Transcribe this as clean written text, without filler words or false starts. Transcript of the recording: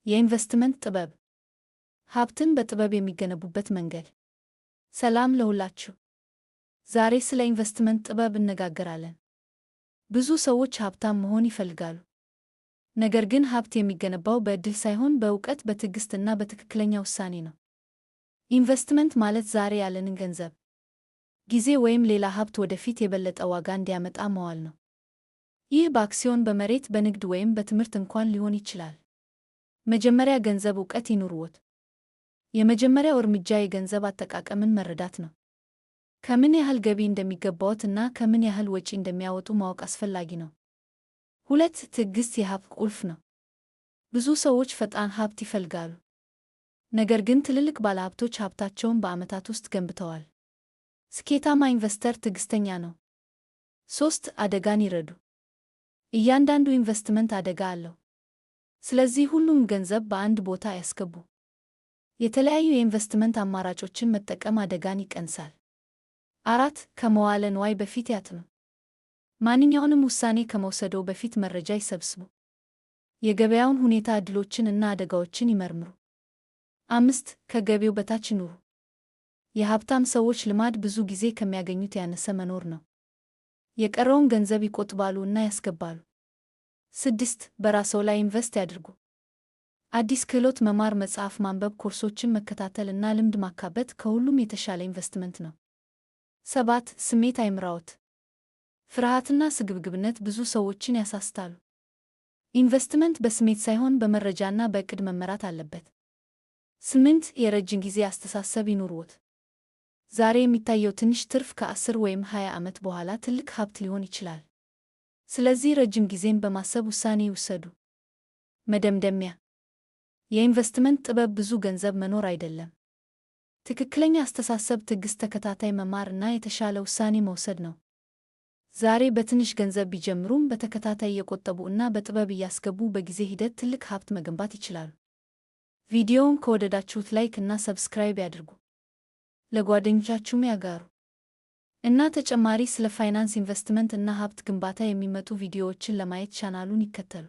የኢንቨስትመንት ጥበብ ሀብትን በጥበብ የሚገነቡበት መንገድ። ሰላም ለሁላችሁ። ዛሬ ስለ ኢንቨስትመንት ጥበብ እነጋገራለን። ብዙ ሰዎች ሀብታም መሆን ይፈልጋሉ። ነገር ግን ሀብት የሚገነባው በዕድል ሳይሆን በእውቀት፣ በትዕግስትና በትክክለኛ ውሳኔ ነው። ኢንቨስትመንት ማለት ዛሬ ያለንን ገንዘብ፣ ጊዜ ወይም ሌላ ሀብት ወደፊት የበለጠ ዋጋ እንዲያመጣ መዋል ነው። ይህ በአክሲዮን፣ በመሬት፣ በንግድ ወይም በትምህርት እንኳን ሊሆን ይችላል። መጀመሪያ ገንዘብ እውቀት ይኑርዎት። የመጀመሪያው እርምጃ የገንዘብ አጠቃቀምን መረዳት ነው። ከምን ያህል ገቢ እንደሚገባዎት እና ከምን ያህል ወጪ እንደሚያወጡ ማወቅ አስፈላጊ ነው። 2. ትዕግስት የሀብት ቁልፍ ነው። ብዙ ሰዎች ፈጣን ሀብት ይፈልጋሉ። ነገር ግን ትልልቅ ባለሀብቶች ሀብታቸውን በዓመታት ውስጥ ገንብተዋል። ስኬታማ ኢንቨስተር ትዕግስተኛ ነው። 3. አደጋን ይረዱ። እያንዳንዱ ኢንቨስትመንት አደጋ አለው። ስለዚህ ሁሉም ገንዘብ በአንድ ቦታ ያስገቡ። የተለያዩ የኢንቨስትመንት አማራጮችን መጠቀም አደጋን ይቀንሳል። 4. ከመዋለ ንዋይ በፊት ያጥኑ። ማንኛውንም ውሳኔ ከመውሰደው በፊት መረጃ ይሰብስቡ። የገበያውን ሁኔታ፣ ዕድሎችን እና አደጋዎችን ይመርምሩ። 5. ከገቢው በታች ይኑሩ። የሀብታም ሰዎች ልማድ ብዙ ጊዜ ከሚያገኙት ያነሰ መኖር ነው። የቀረውን ገንዘብ ይቆጥባሉ እና ያስገባሉ። 6. በራስዎ ላይ ኢንቨስት ያድርጉ። አዲስ ክህሎት መማር፣ መጽሐፍ ማንበብ፣ ኮርሶችን መከታተል እና ልምድ ማካበት ከሁሉም የተሻለ ኢንቨስትመንት ነው። 7. ስሜት አይምራዎት። ፍርሃትና ስግብግብነት ብዙ ሰዎችን ያሳስታሉ። ኢንቨስትመንት በስሜት ሳይሆን በመረጃና በዕቅድ መመራት አለበት። 8. የረጅም ጊዜ አስተሳሰብ ይኑርዎት። ዛሬ የሚታየው ትንሽ ትርፍ ከ10 ወይም 20 ዓመት በኋላ ትልቅ ሀብት ሊሆን ይችላል። ስለዚህ ረጅም ጊዜን በማሰብ ውሳኔ ይውሰዱ። መደምደሚያ፣ የኢንቨስትመንት ጥበብ ብዙ ገንዘብ መኖር አይደለም። ትክክለኛ አስተሳሰብ፣ ትዕግስት፣ ተከታታይ መማር እና የተሻለ ውሳኔ መውሰድ ነው። ዛሬ በትንሽ ገንዘብ ቢጀምሩም በተከታታይ እየቆጠቡ እና በጥበብ እያስገቡ በጊዜ ሂደት ትልቅ ሀብት መገንባት ይችላሉ። ቪዲዮውን ከወደዳችሁት ላይክ እና ሰብስክራይብ ያድርጉ። ለጓደኞቻችሁም ያጋሩ። እና ተጨማሪ ስለ ፋይናንስ፣ ኢንቨስትመንት እና ሀብት ግንባታ የሚመጡ ቪዲዮዎችን ለማየት ቻናሉን ይከተሉ።